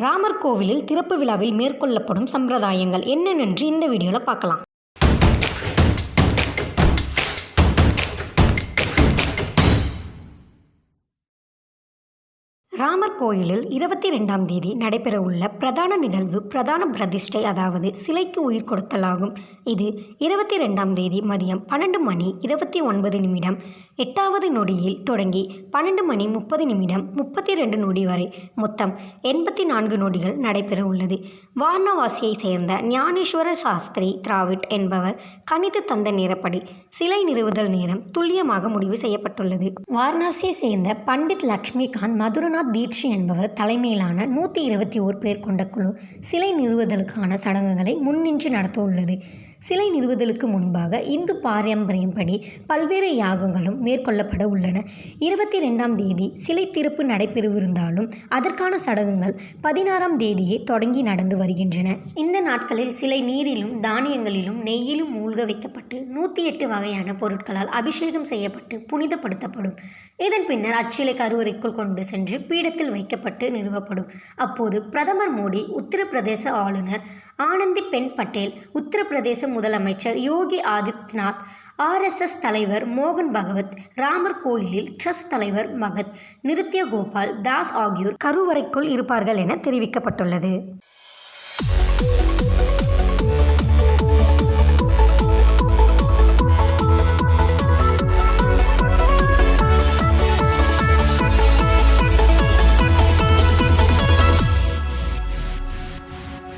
ராமர் கோவிலில் திறப்பு விழாவில் மேற்கொள்ளப்படும் சம்பிரதாயங்கள் என்னென்று இந்த வீடியோவில் பார்க்கலாம். ராமர் கோயிலில் 22ஆம் தேதி நடைபெறவுள்ள பிரதான நிகழ்வு பிரதான பிரதிஷ்டை, அதாவது சிலைக்கு உயிர் கொடுத்தல் ஆகும். இது 22ஆம் தேதி மதியம் 12:29 8வது நொடியில் தொடங்கி 12:30 32 நொடி வரை மொத்தம் 84 நொடிகள் நடைபெற உள்ளது. வாரணாசியை சேர்ந்த ஞானேஸ்வர சாஸ்திரி திராவிட் என்பவர் கணித்து தந்த நேரப்படி சிலை நிறுவுதல் நேரம் துல்லியமாக முடிவு செய்யப்பட்டுள்ளது. வாரணாசியை சேர்ந்த பண்டிட் லக்ஷ்மிகாந்த் மதுரநாத் தீட்சி என்பவர் தலைமையிலான 121 பேர் கொண்ட குழு சிலை நிறுவுதலுக்கான சடங்குகளை முன்னின்று நடத்த உள்ளது. சிலை நிறுவுதலுக்கு முன்பாக இந்து பாரம்பரியப்படி பல்வேறு யாகங்களும் மேற்கொள்ளப்பட உள்ளன. 22ஆம் தேதி சிலை திறப்பு நடைபெறவிருந்தாலும் அதற்கான சடங்குகள் 16ஆம் தேதியே தொடங்கி நடந்து வருகின்றன. இந்த நாட்களில் சிலை நீரிலும் தானியங்களிலும் நெய்யிலும் மூழ்க வைக்கப்பட்டு 108 வகையான பொருட்களால் அபிஷேகம் செய்யப்பட்டு புனிதப்படுத்தப்படும். இதன் பின்னர் அச்சிலை கருவறைக்குள் கொண்டு சென்று பீடத்தில் வைக்கப்பட்டு நிறுவப்படும். அப்போது பிரதமர் மோடி, உத்தரப்பிரதேச ஆளுநர் ஆனந்திபென் பட்டேல், உத்தரப்பிரதேச முதலமைச்சர் யோகி ஆதித்யநாத், RSS தலைவர் மோகன் பகவத், ராமர் கோயிலில் ட்ரஸ்ட் தலைவர் மகத் நிருத்ய கோபால் தாஸ் ஆகியோர் கருவறைக்குள் இருப்பார்கள் என தெரிவிக்கப்பட்டுள்ளது.